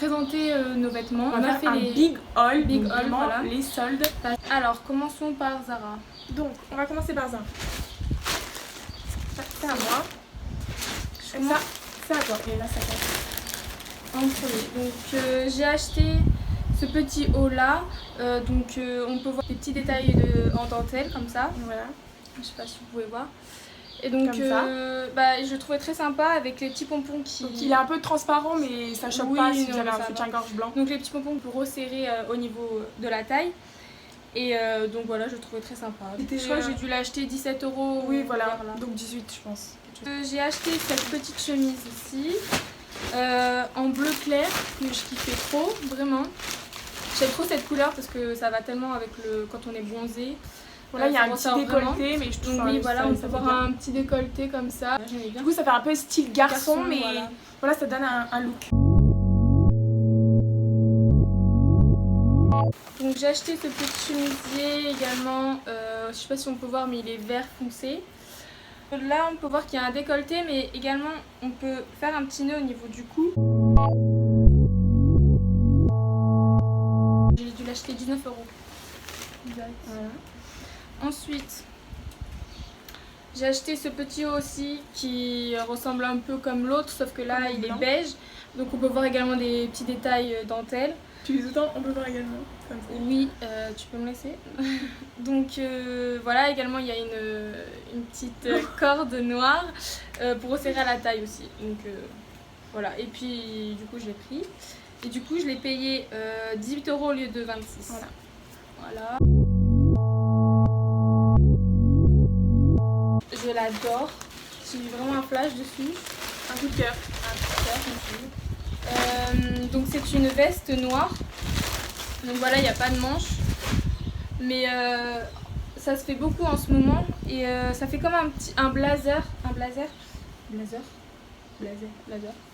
présenter nos vêtements. On a fait un big haul, voilà. Les soldes. Alors commençons par Zara. Donc on va commencer par Zara. C'est à moi. Et ça, c'est à toi. Et là ça casse. En premier. Donc j'ai acheté ce petit haut là. Donc on peut voir des petits détails en dentelle comme ça. Voilà. Je sais pas si vous pouvez voir. Et donc je le trouvais très sympa avec les petits pompons qui... Donc il est un peu transparent mais ça choque pas si vous avez un soutien-gorge blanc. Donc les petits pompons pour resserrer au niveau de la taille. Et donc voilà, je le trouvais très sympa. Je crois que j'ai dû l'acheter 17 €. Oui voilà, donc 18 je pense. J'ai acheté cette petite chemise ici, en bleu clair, que je kiffais trop, vraiment. J'aime trop cette couleur parce que ça va tellement avec quand on est bronzé. Voilà, il y a un petit décolleté, mais je trouve oui, voilà, on peut voir un petit décolleté comme ça. Du coup, ça fait un peu style garçon mais voilà, ça donne un look. Donc j'ai acheté ce petit chemisier également, je sais pas si on peut voir, mais il est vert foncé. Là, on peut voir qu'il y a un décolleté, mais également on peut faire un petit nœud au niveau du cou. J'ai dû l'acheter 19 €. Voilà. Ensuite, j'ai acheté ce petit haut aussi qui ressemble un peu comme l'autre, sauf que là il est beige. Donc on peut voir également des petits détails dentelle. Tu les autant, on peut voir également comme ça. Oui, tu peux me laisser. Donc voilà, également il y a une petite corde noire pour resserrer à la taille aussi. Donc voilà, et puis du coup je l'ai pris. Et du coup je l'ai payé 18 € au lieu de 26. Voilà. Je l'adore. J'ai eu vraiment un flash dessus. Un coup de cœur. Donc c'est une veste noire. Donc voilà, il n'y a pas de manche. Mais ça se fait beaucoup en ce moment. Et ça fait comme un blazer.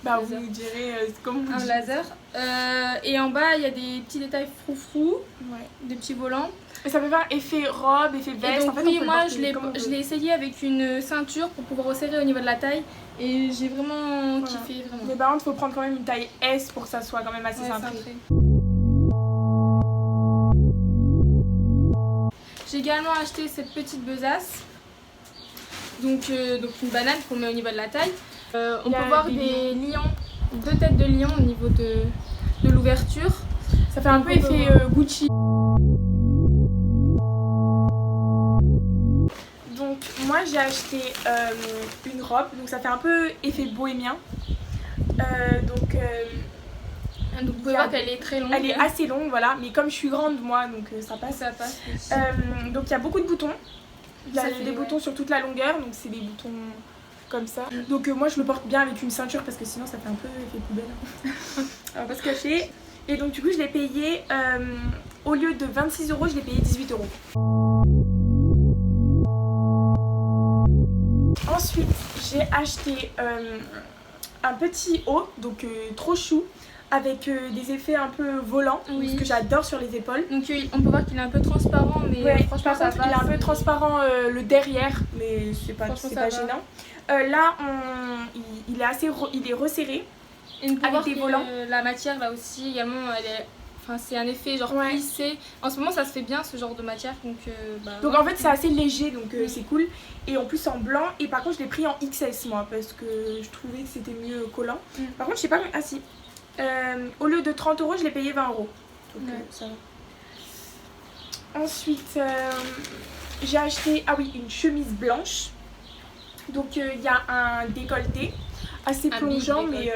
Bah vous nous direz comment vous dites. Un blazer. Et en bas, il y a des petits détails froufrous. Des petits volants. Et ça peut faire effet robe, effet veste. Et donc, oui, moi je l'ai essayé avec une ceinture pour pouvoir resserrer au niveau de la taille. Et j'ai vraiment kiffé. Vraiment. Mais par contre, il faut prendre quand même une taille S pour que ça soit quand même assez cintré. J'ai également acheté cette petite besace. Donc une banane qu'on met au niveau de la taille. On peut voir des lions, 2 têtes de lion au niveau de l'ouverture. Ça fait un peu effet Gucci. Donc moi j'ai acheté une robe, donc ça fait un peu effet bohémien. Donc vous pouvez voir qu'elle est très longue. Elle est assez longue, voilà, mais comme je suis grande moi, donc ça passe. Donc il y a beaucoup de boutons. Il y a des boutons sur toute la longueur, donc c'est des boutons comme ça. Donc moi je le porte bien avec une ceinture parce que sinon ça fait un peu effet poubelle. On va pas se cacher. Et donc du coup je l'ai payé, au lieu de 26 €, je l'ai payé 18 €. Ensuite j'ai acheté un petit haut, donc trop chou, avec des effets un peu volants, parce que j'adore sur les épaules. Donc on peut voir qu'il est un peu transparent, mais franchement par contre il est un peu transparent le derrière, mais c'est pas gênant. Là il est resserré. Et on peut voir des volants. La matière là aussi également, c'est un effet genre plissé. En ce moment ça se fait bien ce genre de matière, donc en fait c'est assez léger, donc c'est cool. Et en plus en blanc, et par contre je l'ai pris en XS moi parce que je trouvais que c'était mieux collant. Par contre je sais pas, au lieu de 30 € je l'ai payé 20 €. Donc ça va. Ensuite j'ai acheté une chemise blanche. Donc il y a un décolleté assez plongeant, mais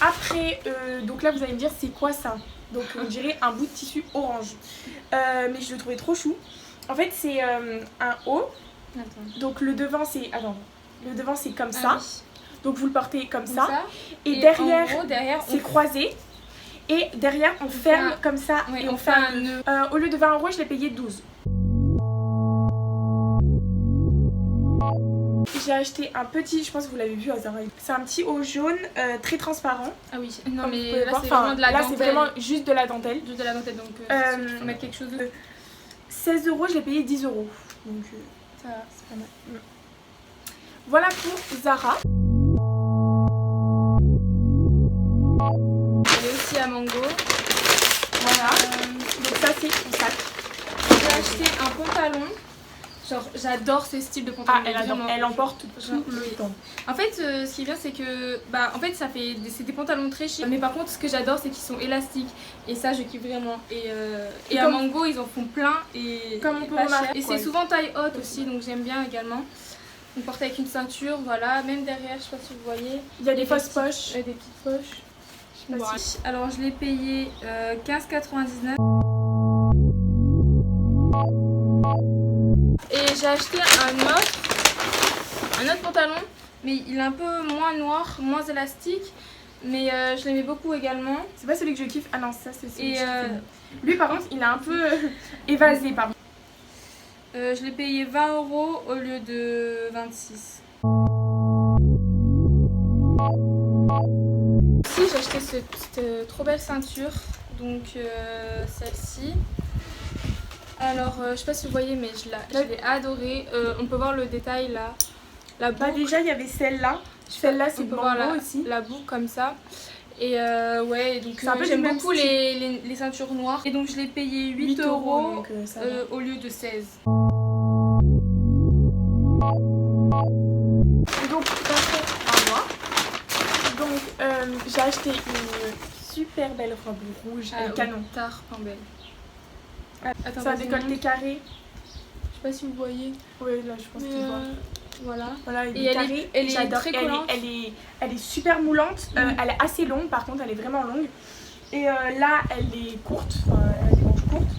après donc là vous allez me dire c'est quoi ça. Donc on dirait un bout de tissu orange, mais je le trouvais trop chou. En fait c'est un haut. Donc le devant c'est comme ça. Donc vous le portez comme ça. Et derrière c'est croisé. Et derrière on ferme comme ça, et on fait un nœud. Au lieu de 20 € je l'ai payé 12. J'ai acheté un petit, je pense que vous l'avez vu à Zara. C'est un petit haut jaune très transparent. Ah oui, non mais là c'est vraiment de la dentelle. Là c'est vraiment juste de la dentelle. Juste de la dentelle, donc il faut mettre quelque chose de... 16 €, je l'ai payé 10 €. Donc ça c'est pas mal. Voilà pour Zara. à Mango. Voilà. Donc ça c'est son sac. J'ai acheté un pantalon. Genre j'adore ces styles de pantalons. Elle emporte tout le temps. En fait ce qui est bien c'est que en fait c'est des pantalons très chics. Mais par contre ce que j'adore c'est qu'ils sont élastiques. Et ça je kiffe vraiment. Et à Mango ils en font plein et comme on peut pas cher. remarquer. Et c'est souvent taille haute aussi donc j'aime bien également. On porte avec une ceinture, voilà, même derrière, je sais pas si vous voyez. Il y a des fausses poches. Des petites poches. Je sais pas si... Alors je l'ai payé 15,99. Et j'ai acheté un autre pantalon, mais il est un peu moins noir, moins élastique. Mais je l'aimais beaucoup également. C'est pas celui que je kiffe. Ah non, ça c'est celui que je kiffe. Lui par contre, il est un peu évasé par contre. Je l'ai payé 20 € au lieu de 26. Ici j'ai acheté cette trop belle ceinture, donc celle-ci. Alors je sais pas si vous voyez mais je l'ai adorée. On peut voir le détail là. La boucle. Déjà il y avait celle-là. Celle-là c'est pour Mango voir aussi. La boucle comme ça. Et ouais, donc j'aime beaucoup les ceintures noires. Et donc je l'ai payé 8 € donc, au lieu de 16. Donc passons à moi. Donc j'ai acheté une super belle robe rouge canon. Tard, pas belle. Attends, c'est un décolleté carré. Je sais pas si vous voyez. Oui, là je pense qu'il voit. Voilà, il est carré. Elle est très collante. Elle est super moulante. Elle est assez longue, par contre, elle est vraiment longue. Et là, elle est courte. Enfin, elle a des manches courtes.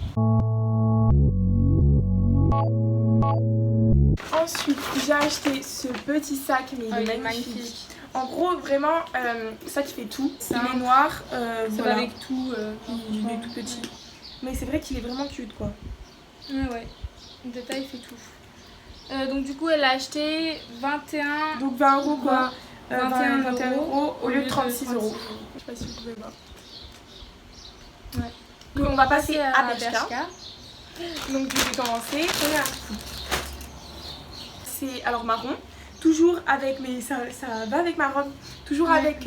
Ensuite, j'ai acheté ce petit sac, mais il est magnifique. En gros, vraiment, ça qui fait tout. Il est noir. Ça va avec tout. Il est tout petit. Mais c'est vrai qu'il est vraiment cute, quoi. Ouais. Le détail fait tout. Donc du coup elle a acheté 21... Donc 20 € quoi. 21 € au lieu de 36 €. Je sais pas si vous pouvez voir. Ouais. Donc on va passer à Bershka. Donc je vais commencer. C'est alors marron. Toujours avec, mais ça va avec ma robe. Toujours avec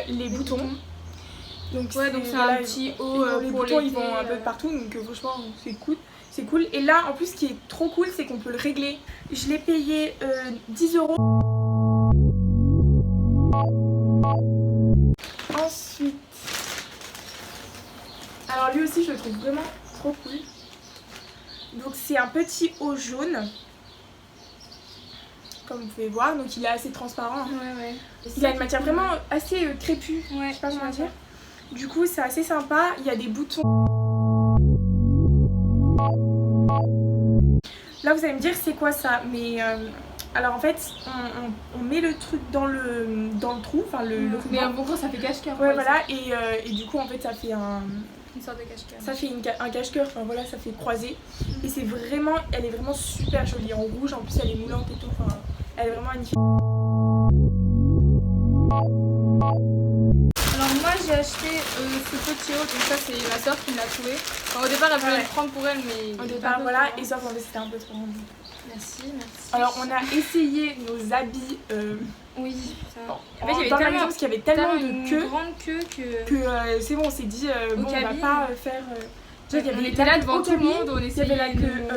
les boutons. Donc ouais, donc c'est un petit haut les boutons ils vont un peu de partout, donc franchement c'est cool. C'est cool. Et là, en plus, ce qui est trop cool, c'est qu'on peut le régler. Je l'ai payé 10 €. Ensuite, alors lui aussi, je le trouve vraiment trop cool. Donc c'est un petit haut jaune, comme vous pouvez voir. Donc il est assez transparent. Ouais. Il a une matière vraiment assez crépue. Ouais, je sais pas comment dire. Du coup, c'est assez sympa. Il y a des boutons. Là vous allez me dire c'est quoi ça, mais alors en fait on met le truc dans le trou, enfin le ruban. Mais en gros ça fait cache-cœur. Ouais voilà, et du coup en fait ça fait une sorte de cache-cœur. Ça fait un cache-cœur, enfin voilà, ça fait croisé. Et c'est vraiment, elle est vraiment super jolie en rouge, en plus elle est moulante et tout, enfin elle est vraiment magnifique. Alors moi j'ai acheté ce petit haut, donc ça c'est ma soeur qui me l'a trouvé. Enfin, au départ elle voulait le prendre pour elle mais... Au départ voilà, et sauf en fait c'était un peu trop grand. Merci. Alors on a essayé nos habits. Oui. Bon, en fait il y avait tellement, parce qu'il y avait tellement de queue. Grande queue que c'est bon, on s'est dit bon on va pas faire... on était là devant tout le monde, on essayait il y avait la queue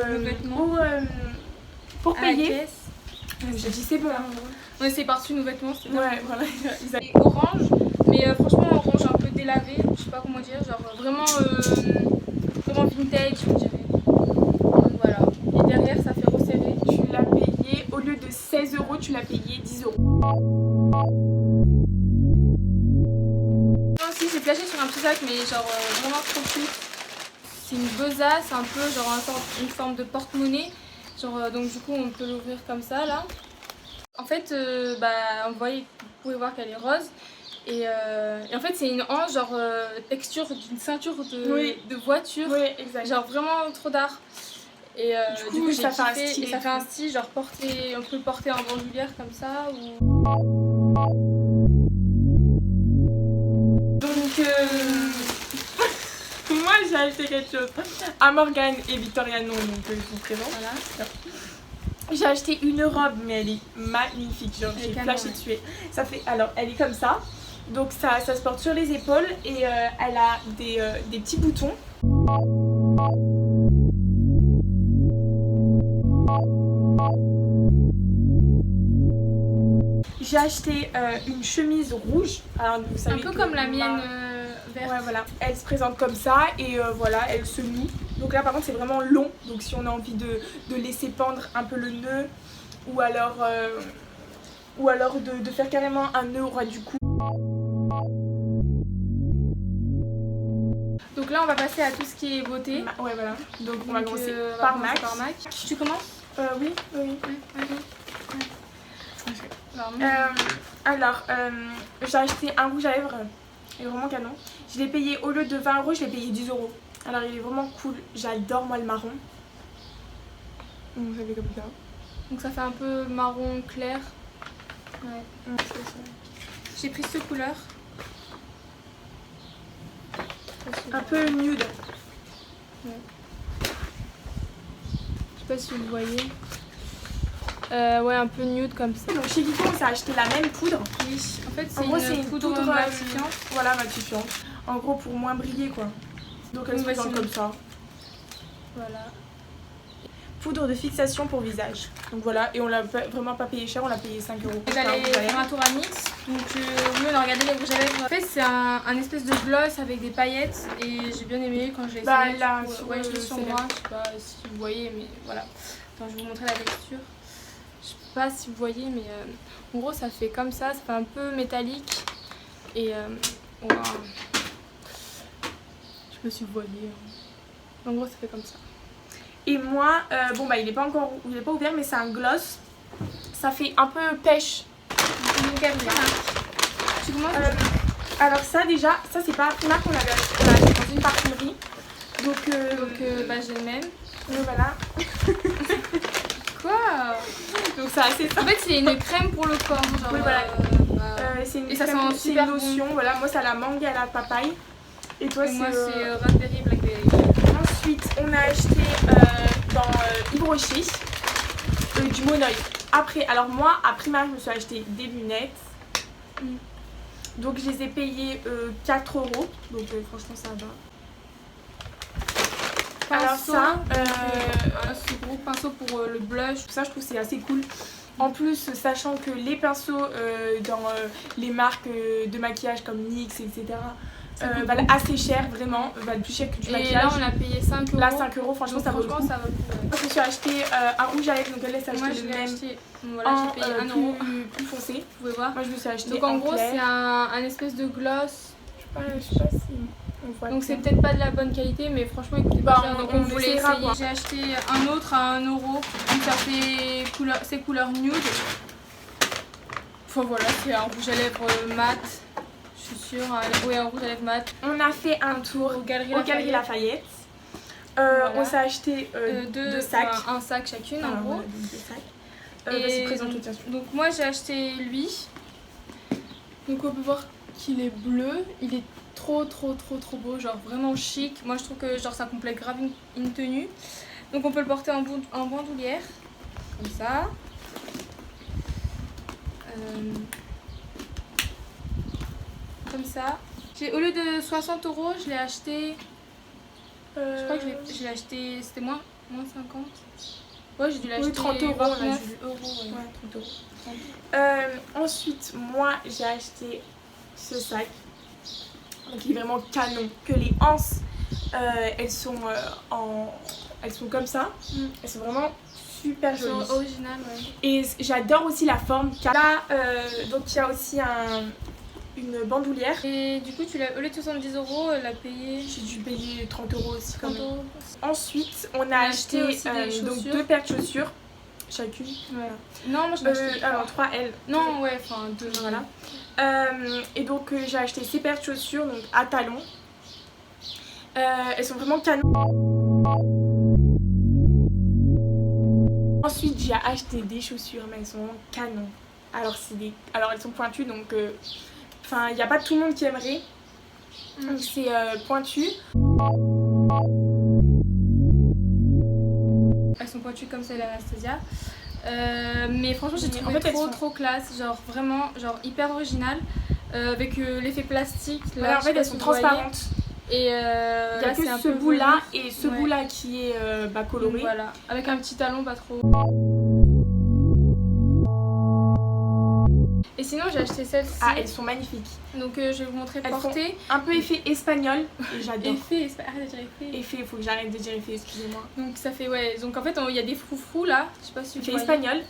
pour payer. J'ai dit c'est bon. On essayait par-dessus nos vêtements, c'était ouais, voilà. Et orange, mais franchement orange un peu délavé, je sais pas comment dire, genre vraiment vintage je dirais. Donc voilà, et derrière ça fait resserrer. Tu l'as payé, au lieu de 16 €, tu l'as payé 10 €. Moi aussi j'ai flashé sur un petit sac mais genre vraiment trop chou. C'est une besace, un peu genre une forme de porte-monnaie. Genre donc du coup on peut l'ouvrir comme ça là. En fait vous pouvez voir qu'elle est rose. Et en fait c'est une hanche genre texture d'une ceinture de voiture. Oui, exact. Genre vraiment trop d'art. Et du coup ça fait un style genre on peut le porter en bandoulière comme ça ou... Donc moi j'ai acheté quelque chose à Morgane et Victoria non, donc je vous présente. Voilà. J'ai acheté une robe mais elle est magnifique, genre j'ai flashé dessus. Ça fait, alors elle est comme ça. Donc ça se porte sur les épaules et elle a des petits boutons. J'ai acheté une chemise rouge. Alors, vous savez un peu comme la mienne verte. Ouais, voilà. Elle se présente comme ça et voilà, elle se noue. Donc là, par contre, c'est vraiment long. Donc si on a envie de laisser pendre un peu le nœud ou alors de faire carrément un nœud au ras du cou. Donc là, on va passer à tout ce qui est beauté. Ouais, voilà. Donc on va commencer par MAC. Tu commences? Oui. Alors, j'ai acheté un rouge à lèvres, il est vraiment canon. Je l'ai payé, au lieu de 20 €, je l'ai payé 10 €. Alors, il est vraiment cool, j'adore moi le marron. Donc, ça fait comme ça. Donc, ça fait un peu marron clair. Ouais. J'ai pris cette couleur. Un peu nude. Ouais. Je sais pas si vous voyez. Ouais, un peu nude comme ça. Donc chez Kiko, on s'est acheté la même poudre. Oui, en fait, c'est une poudre matifiante. Voilà, matifiante. En gros, pour moins briller, quoi. Donc elle se présente comme ça. Voilà. Poudre de fixation pour visage. Donc voilà, et on l'a vraiment pas payé cher, on l'a payé 5 €. J'allais faire un tour à Nix. Donc au lieu de regarder les rouges à lèvres. En fait, c'est un espèce de gloss avec des paillettes. Et j'ai bien aimé quand je l'ai essayé. Là, ouais, je l'ai sur moi. Je sais pas si vous voyez, mais voilà. Attends, je vais vous montrer la texture. Je sais pas si vous voyez, mais en gros ça fait comme ça fait un peu métallique et wow. Je sais pas si vous voyez. En gros ça fait comme ça. Et moi, bon bah il est pas ouvert, mais c'est un gloss. Ça fait un peu pêche. Tu commences alors ça déjà, ça c'est pas Primark qu'on avait acheté dans une parfumerie. Donc bah j'ai le même. Voilà. Quoi? Donc c'est assez simple. En fait c'est une crème pour le corps. Genre, oui voilà. C'est une, ça sent super lotion. Bon. Voilà, moi c'est à la mangue et à la papaye. Et toi moi c'est raspberry, blackberry. Ensuite on a acheté dans Yves Rocher du monoeil. Après, alors moi à Primark je me suis acheté des lunettes. Donc je les ai payées 4 €. Donc franchement ça va. Alors ça, ce gros pinceau pour le blush. ça je trouve c'est assez cool. En plus, sachant que les pinceaux dans les marques de maquillage comme NYX, etc. valent assez cher, vraiment, valent plus cher que du maquillage. Et là on a payé 5 €. Là 5 €, franchement ça vaut le coup. Ça vaut le coup. Moi je me suis acheté un rouge à lèvres, donc elle s'est acheté le même voilà, j'ai payé 1 € plus foncé. Vous pouvez voir. Moi je me suis acheté donc en gros c'est un espèce de gloss. Je sais pas si on voit. Donc c'est peut-être pas de la bonne qualité, mais franchement écoutez pas cher, donc on voulait essayer. J'ai acheté un autre à 1 €, donc ça fait c'est couleur nude. Enfin voilà, c'est un rouge à lèvres mat. Je suis sûre, un rouge à lèvres mat. On a fait un tour aux Galeries Lafayette. Voilà. On s'est acheté deux sacs. Un sac chacune en gros. Voilà, donc 2 sacs. Et présente donc moi j'ai acheté lui. Donc on peut voir qu'il est bleu. Il est trop beau, genre vraiment chic. Moi je trouve que genre ça complète grave une tenue. Donc on peut le porter en bandoulière. Comme ça. Comme ça. Au lieu de 60 €, je l'ai acheté. Je crois que je l'ai acheté. C'était moins 50. Ouais, j'ai dû l'acheter 30 €. 29 €. Ouais, 30 €. Ensuite, moi j'ai acheté ce sac. Donc il est vraiment canon. Que les anses, elles sont comme ça. Elles sont vraiment super jolies. Elles sont originales, ouais. Et j'adore aussi la forme. Là, donc il y a aussi une bandoulière. Et du coup, au lieu de 70 €, elle a payé. J'ai dû payer 30 € aussi quand 30 même. €. Ensuite, on a acheté donc 2 paires de chaussures chacune. Ouais. Non, moi je l'ai acheté. Alors 3 L. Non, ouais, enfin 2. Voilà. Et donc j'ai acheté ces paires de chaussures donc à talons. Elles sont vraiment canon. Ensuite j'ai acheté des chaussures mais elles sont vraiment canon. Alors elles sont pointues donc il n'y a pas tout le monde qui aimerait. Donc c'est pointu. Elles sont pointues comme celle d'Anastasia. Mais franchement j'ai trouvé trop classe, genre vraiment genre hyper original. avec l'effet plastique. Ouais, Là, en fait, elles sont transparentes. Et Il y a c'est que un ce peu bout-là velu. et ce bout-là qui est coloré. Donc, voilà, avec un petit talon pas trop. Et sinon, j'ai acheté celle-ci. Ah, elles sont magnifiques. Donc, je vais vous montrer Elles portée. font un peu effet espagnol et j'adore. Arrête de dire effet. Effet, il faut que j'arrête de dire effet, excusez-moi. Donc, ça fait, ouais. Donc, en fait, il y a des froufrous là. Je sais pas si tu Effet vois. espagnol.